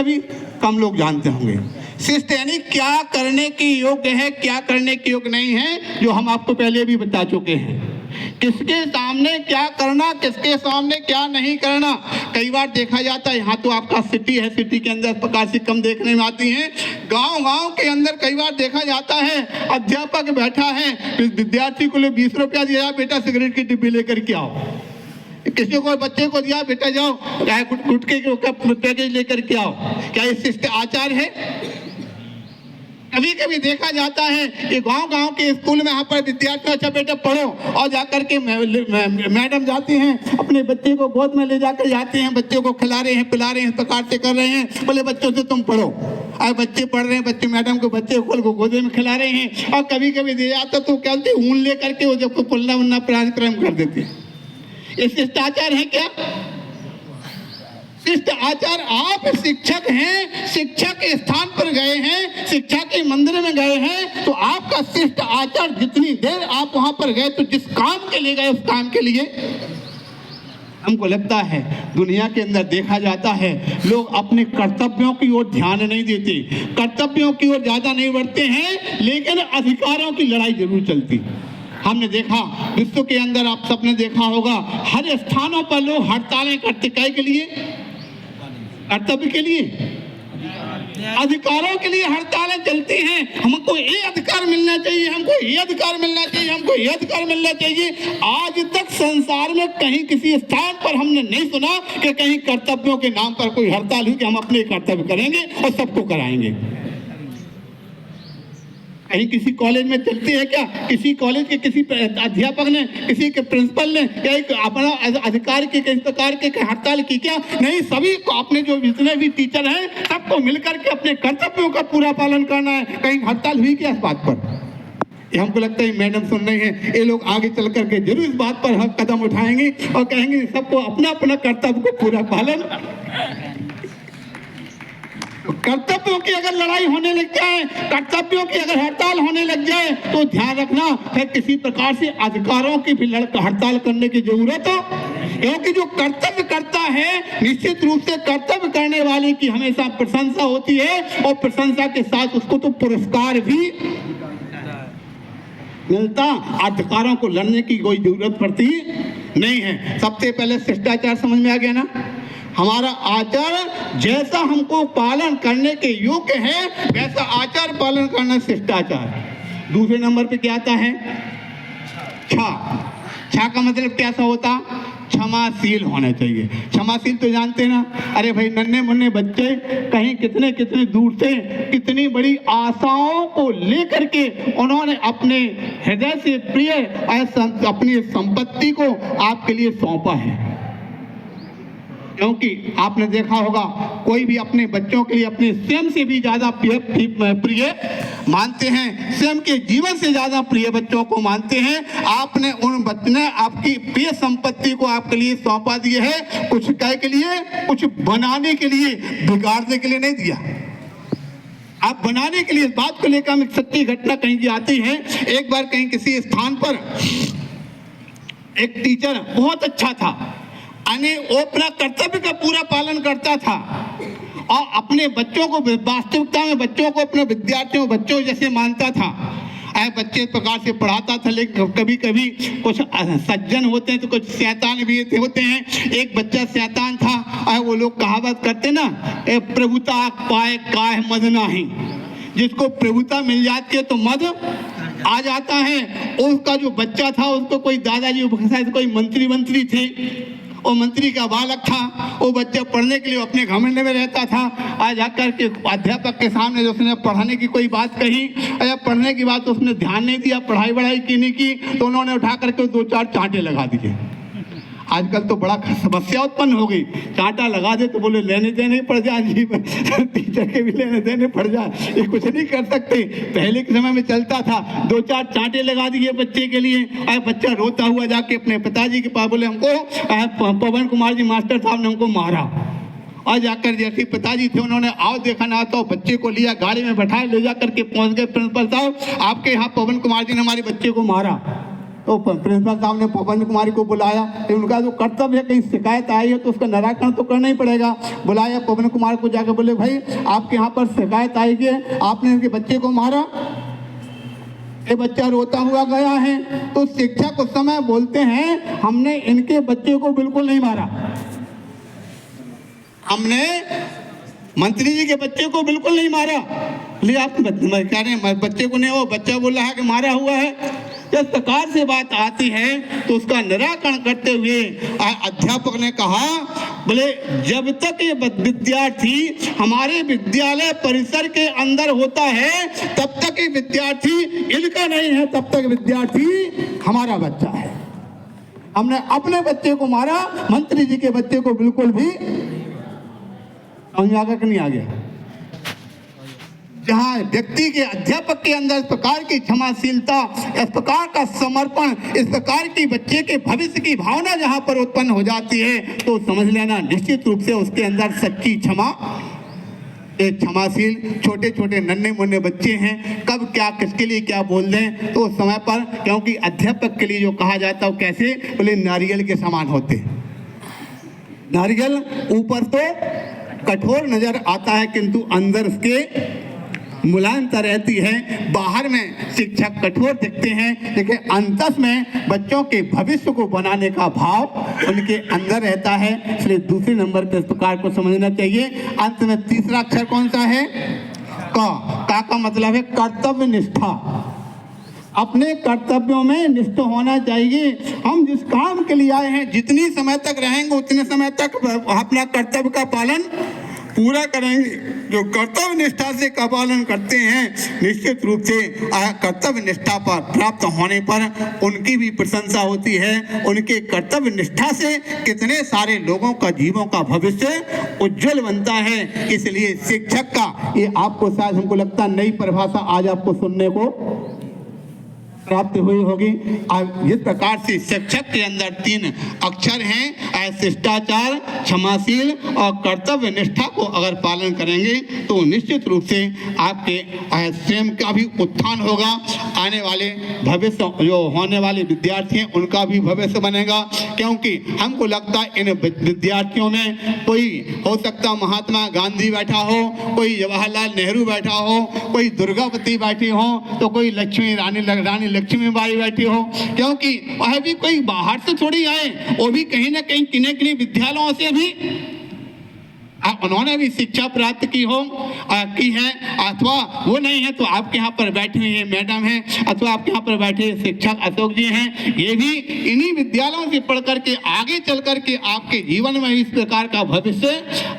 भी कम लोग जानते होंगे। शिष्ट यानी क्या करने के योग्य है, क्या करने के योग्य नहीं है, जो हम आपको पहले भी बता चुके हैं। किसके सामने क्या करना, किसके सामने क्या नहीं करना। कई बार देखा जाता है, यहाँ तो आपका सिटी है, सिटी के अंदर प्रकार से कम देखने में आती हैं। गांव के अंदर कई बार देखा जाता है, अध्यापक बैठा है, विद्यार्थी को 20 रुपया दिया, बेटा सिगरेट की डिब्बी लेकर के आओ। किसी को बच्चे को दिया, बेटा जाओ गुटखे के पैकेज लेकर के आओ। क्या ये शिष्ट आचार है? कभी कभी देखा जाता है कि गांव के स्कूल में यहाँ पर विद्यार्थी, अच्छा बेटा पढ़ो, और जाकर के मैडम जाती हैं, अपने बच्चे को गोद में ले जाकर जाते हैं, बच्चे को खिला रहे हैं, पिला रहे हैं, इस प्रकार से कर रहे हैं। बोले बच्चों से तुम पढ़ो, और बच्चे पढ़ रहे हैं, बच्चे मैडम को बच्चे को गोदे में खिला रहे हैं। और कभी कभी दे जाता तो क्या बोलते, ऊन ले करके वो जब पुल्ला उन्ना प्राणायाम कर देते हैं। ये शिष्टाचार है क्या? शिष्ट आचार, आप शिक्षक हैं, शिक्षक के स्थान पर गए हैं, शिक्षा के मंदिर में गए हैं, तो आपका शिष्ट आचार, जितनी देर आप वहां पर गए तो जिस काम के लिए गए उस काम के लिए। हमको लगता है दुनिया के अंदर देखा जाता है, लोग अपने कर्तव्यों की ओर ध्यान नहीं देते, कर्तव्यों की ओर ज्यादा नहीं बढ़ते हैं, लेकिन अधिकारों की लड़ाई जरूर चलती। हमने देखा विश्व के अंदर, आप सबने देखा होगा, हर स्थानों पर लोग हड़तालें करते, क्या के लिए? कर्तव्य के लिए, अधिकारों के लिए हड़तालें चलती हैं। हमको ये अधिकार मिलना चाहिए, हमको ये अधिकार मिलना चाहिए, हमको ये अधिकार मिलना चाहिए। आज तक संसार में कहीं किसी स्थान पर हमने नहीं सुना कि कहीं कर्तव्यों के नाम पर कोई हड़ताल हुई कि हम अपने कर्तव्य करेंगे और सबको कराएंगे। कहीं किसी कॉलेज में चलती है क्या? किसी कॉलेज के किसी अध्यापक ने, किसी के प्रिंसिपल ने क्या एक अपना अधिकार की किस प्रकार के हड़ताल की क्या? नहीं, सभी को, अपने जो जितने भी टीचर हैं, सबको मिलकर के अपने कर्तव्यों का पूरा पालन करना है। कहीं हड़ताल हुई क्या इस बात पर? ये हमको लगता है मैडम सुन रही हैं, ये लोग आगे चल करके जरूर इस बात पर कदम उठाएंगे और कहेंगे सबको अपना अपना कर्तव्य को पूरा पालन। कर्तव्यों की अगर लड़ाई होने लग जाए, कर्तव्यों की अगर हड़ताल होने लग जाए, तो ध्यान रखना फिर किसी प्रकार से अधिकारों की भी हड़ताल करने की जरूरत हो। क्योंकि जो कर्तव्य करता है, निश्चित रूप से कर्तव्य करने वाले की हमेशा प्रशंसा होती है, और प्रशंसा के साथ उसको तो पुरस्कार भी मिलता। अधिकारों को लड़ने की कोई जरूरत पड़ती नहीं है। सबसे पहले शिष्टाचार समझ में आ गया ना? हमारा आचार जैसा हमको पालन करने के योग्य है, वैसा आचार पालन करना शिष्टाचार। दूसरे नंबर पे क्या आता है? छा। छा का मतलब कैसा होता? क्षमाशील होना चाहिए। क्षमाशील तो जानते ना, अरे भाई नन्हे मुन्ने बच्चे कहीं कितने कितने दूर से कितनी बड़ी आशाओं को लेकर के उन्होंने अपने हृदय से प्रिय अपनी संपत्ति को आपके लिए सौंपा है। क्योंकि आपने देखा होगा, कोई भी अपने बच्चों के लिए अपने स्वयं से भी ज्यादा प्रिय मानते हैं, स्वयं के जीवन से ज्यादा प्रिय बच्चों को मानते हैं। आपने उन बच्चों ने आपकी प्रिय संपत्ति को आपके लिए सौंपा दिया है, कुछ कह के लिए, कुछ बनाने के लिए, बिगाड़ने के लिए नहीं दिया। आप बनाने के लिए, इस बात को लेकर एक सच्ची घटना कहीं की आती है। एक बार कहीं किसी स्थान पर एक टीचर बहुत अच्छा था, वो अपना कर्तव्य का पूरा पालन करता था और अपने बच्चों को, वास्तविकता में बच्चों को, अपने विद्यार्थियों को बच्चों जैसे मानता था। बच्चे इस प्रकार से पढ़ाता था, लेकिन कभी कभी कुछ सज्जन होते हैं तो कुछ शैतान भी होते हैं। एक बच्चा शैतान था, वो लोग कहावत करते ना, प्रभुता पाए काहे मद नाही। जिसको प्रभुता मिल जाती है तो मद आ जाता है। उसका जो बच्चा था, उसको कोई दादाजी, कोई मंत्री थे, वो मंत्री का बालक था। वो बच्चा पढ़ने के लिए अपने घमंड में रहता था। आज आकर के अध्यापक के सामने जो उसने पढ़ाने की कोई बात कही, या पढ़ने की बात उसने ध्यान नहीं दिया, पढ़ाई वढ़ाई की नहीं की, तो उन्होंने उठा करके 2-4 चांटे लगा दिए। आजकल तो बड़ा समस्या उत्पन्न हो गई, चांटा लगा दे तो बोले लेने देने पड़ जाए, जी टीचर के भी लेने देने पड़ जाए, ये कुछ नहीं कर सकते। पहले के समय में चलता था, 2-4 चांटे लगा दिए बच्चे के लिए। बच्चा रोता हुआ जाके अपने पिताजी के पास बोले, हमको पवन कुमार जी मास्टर साहब ने हमको मारा। और जाकर जैसे पिताजी थे, उन्होंने आओ देखा ना, तो बच्चे को लिया, गाड़ी में बैठाया, ले जा करके पहुंच गए, प्रिंसिपल साहब आपके यहाँ पवन कुमार जी ने हमारे बच्चे को मारा। तो प्रिंसिपल साहब ने पवन कुमारी को बुलाया, उनका जो कर्तव्य है, कहीं शिकायत आई है तो उसका निराकरण तो करना ही पड़ेगा। बुलाया पवन कुमार को, जाकर बोले भाई आपके यहाँ पर शिकायत आई है, आपने इनके बच्चे को मारा, ये बच्चा रोता हुआ गया है। तो शिक्षक उस समय बोलते हैं हमने इनके बच्चे को बिल्कुल नहीं मारा, हमने मंत्री जी के बच्चे को बिल्कुल नहीं मारा। बोले आप कह रहे हैं बच्चे को नहीं, वो बच्चा बोल रहा है कि मारा हुआ है। जब सरकार से बात आती है तो उसका निराकरण करते हुए अध्यापक ने कहा, बोले जब तक ये विद्यार्थी हमारे विद्यालय परिसर के अंदर होता है तब तक ये विद्यार्थी इनका नहीं है, तब तक विद्यार्थी हमारा बच्चा है। हमने अपने बच्चे को मारा, मंत्री जी के बच्चे को बिल्कुल भी समझ आ गया कि नहीं आ गया? जहाँ व्यक्ति के अध्यापक के अंदर इस प्रकार की क्षमाशीलता, इस प्रकार का समर्पण, इस प्रकार की बच्चे के भविष्य की भावना जहाँ पर उत्पन्न हो जाती है तो समझ लेना निश्चित रूप से उसके अंदर सच्ची क्षमा, एक क्षमाशील छोटे छोटे नन्हे मुन्ने बच्चे हैं। कब क्या किसके लिए क्या बोल दें तो उस समय पर, क्योंकि अध्यापक के लिए जो कहा जाता है कैसे, बोले नारियल के समान होते। नारियल ऊपर तो कठोर नजर आता है किंतु अंदर उसके मुलायमता रहती है। बाहर में शिक्षक कठोर दिखते हैं लेकिन अंतस में बच्चों के भविष्य को बनाने का भाव उनके अंदर रहता है। इसलिए दूसरे नंबर पर इस प्रकार को समझना चाहिए। अंत में तीसरा अक्षर कौन सा है? का का मतलब है कर्तव्य निष्ठा। अपने कर्तव्यों में निष्ठ होना चाहिए। हम जिस काम के लिए आए हैं जितनी समय तक रहेंगे उतने समय तक अपना कर्तव्य का पालन पूरा करेंगे। जो कर्तव्य निष्ठा से का पालन करते हैं निश्चित रूप से कर्तव्य निष्ठा पर प्राप्त होने पर उनकी भी प्रशंसा होती है। उनके कर्तव्य निष्ठा से कितने सारे लोगों का जीवों का भविष्य उज्जवल बनता है। इसलिए शिक्षक का ये आपको शायद हमको लगता नई परिभाषा आज आपको सुनने को प्राप्त हुई होगी। जिस प्रकार से शिक्षक के अंदर 3 अक्षर हैं, शिष्टाचार, क्षमाशील और कर्तव्य निष्ठा को अगर पालन करेंगे तो निश्चित रूप से आपके स्वयं का भी उत्थान होगा। आने वाले भविष्य जो होने वाले विद्यार्थी हैं उनका भी भविष्य बनेगा। क्योंकि हमको लगता है इन विद्यार्थियों में कोई हो सकता महात्मा गांधी बैठा हो, कोई जवाहरलाल नेहरू बैठा हो, कोई दुर्गावती बैठी हो, तो कोई रानी लक्ष्मीबाई बैठी हो। क्योंकि वह भी कोई बाहर से थोड़ी आए, वो भी कहीं ना कहीं किन्हीं विद्यालयों से भी उन्होंने भी शिक्षा प्राप्त की है। अथवा वो नहीं है तो आपके यहाँ पर बैठे हुए मैडम हैं, अथवा आपके यहाँ पर बैठे शिक्षक अशोक जी हैं, ये भी इन्हीं विद्यालयों से पढ़ करके आगे चल करके आपके जीवन में इस प्रकार का भविष्य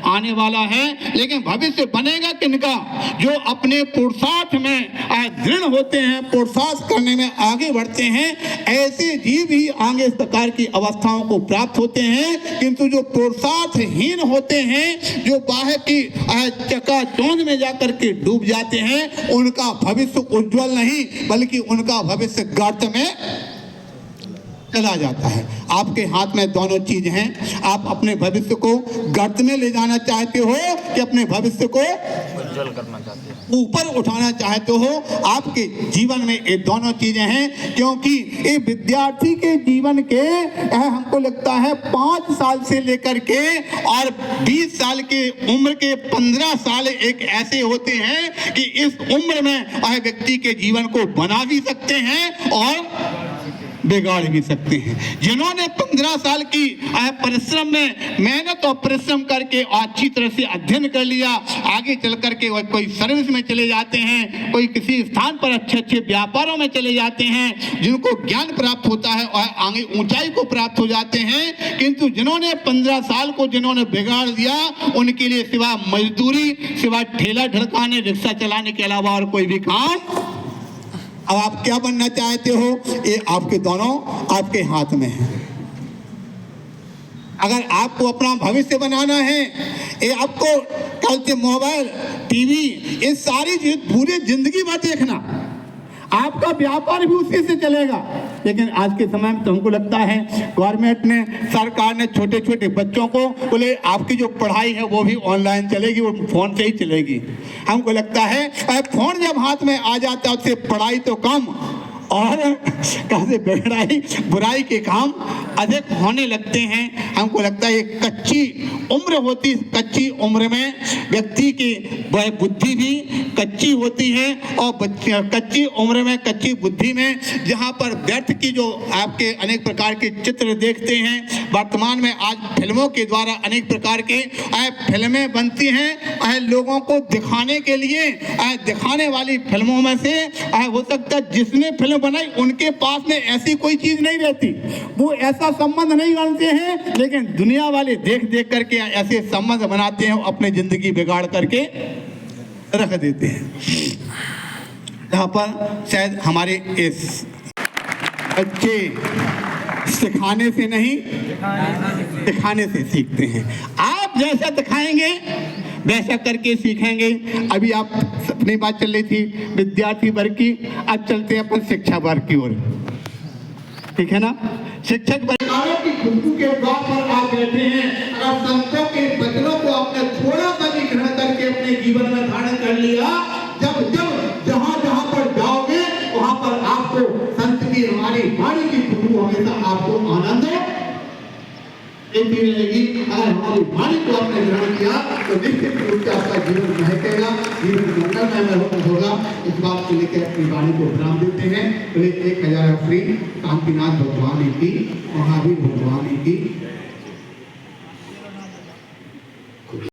आने वाला है। लेकिन भविष्य बनेगा किनका? जो अपने पुरुषार्थ में दृढ़ होते हैं, पुरुषार्थ करने में आगे बढ़ते हैं, ऐसे जीव ही आगे इस प्रकार की अवस्थाओं को प्राप्त होते हैं। किंतु जो पुरुषार्थहीन होते हैं, जो बाहर की चकाचौंध में जाकर के डूब जाते हैं, उनका भविष्य उज्जवल नहीं बल्कि उनका भविष्य गर्त में चला जाता है। आपके हाथ में दोनों चीज हैं। आप अपने भविष्य को गर्त में ले जाना चाहते हो कि अपने भविष्य को उज्जवल करना चाहते हो, ऊपर उठाना चाहते हो। आपके जीवन में ये दोनों चीजें हैं। क्योंकि ये विद्यार्थी के जीवन के हमको लगता है 5 साल से लेकर के और 20 साल के उम्र के 15 साल एक ऐसे होते हैं कि इस उम्र में व्यक्ति के जीवन को बना भी सकते हैं और बिगाड़ भी सकते हैं। जिन्होंने 15 साल की परिश्रम में मेहनत और परिश्रम करके अच्छी तरह से अध्ययन कर लिया, आगे चल करके कोई सर्विस में चले जाते हैं, कोई किसी स्थान पर अच्छे व्यापारों में चले जाते हैं, जिनको ज्ञान प्राप्त होता है और आगे ऊंचाई को प्राप्त हो जाते हैं। किंतु जिन्होंने 15 साल को जिन्होंने बिगाड़ दिया, उनके लिए सिवा मजदूरी, सिवा ठेला ढड़काने, रिक्शा चलाने के अलावा और कोई भी काम। अब आप क्या बनना चाहते हो, ये आपके दोनों आपके हाथ में है। अगर आपको अपना भविष्य बनाना है, ये आपको कल से मोबाइल, टीवी, ये सारी चीज पूरी जिंदगी भर देखना, आपका व्यापार भी उसी से चलेगा। लेकिन आज के समय में तो हमको लगता है गवर्नमेंट ने, सरकार ने छोटे छोटे बच्चों को बोले आपकी जो पढ़ाई है वो भी ऑनलाइन चलेगी, वो फोन से ही चलेगी। हमको लगता है फोन जब हाथ में आ जाता है उससे पढ़ाई तो कम और कैसे बेगड़ाई बुराई के काम अधिक होने लगते हैं। हमको लगता है ये कच्ची उम्र होती, कच्ची उम्र में व्यक्ति की वह बुद्धि भी कच्ची होती है और कच्ची उम्र में, कच्ची बुद्धि में जहाँ पर व्यर्थ की जो आपके अनेक प्रकार के चित्र देखते हैं। वर्तमान में आज फिल्मों के द्वारा अनेक प्रकार के फिल्में बनती हैं लोगों को दिखाने के लिए। दिखाने वाली फिल्मों में से हो सकता है जिसने फिल्म बनाई उनके पास में ऐसी कोई चीज नहीं रहती, वो ऐसा संबंध नहीं बनते हैं, लेकिन दुनिया वाले देख देख करके ऐसे संबंध बनाते हैं, अपनी जिंदगी बिगाड़ करके रख देते हैं। जहाँ पर शायद हमारे इस बच्चे सिखाने से नहीं दिखाने से सीखते हैं। आप जैसा दिखाएंगे वैसा करके सीखेंगे। अभी आप अपनी बात चल रही थी विद्यार्थी वर्ग की, अब चलते हैं अपन शिक्षा वर्ग की ओर, ठीक है ना। शिक्षक परिवारों की खुशबू के द्वार पर आप बैठे हैं, अगर संतों के वचनों को आपने थोड़ा सा भी ग्रहण करके अपने जीवन में धारण कर लिया, जब जब जहां जहां पर जाओगे वहां पर आपको संत की हमारी वाणी की खुशबू हमेशा आपको आनंद रहेगी। अगर हमारी वाणी को आपने ग्रहण किया तो निश्चित रूप से आपका जीवन महकेगा, जीवन मंगलमय होगा। इस बात को लेकर अपनी वाणी को विराम देते हैं। 1000 श्री कांतिनाथ भगवान की, महावीर भगवान की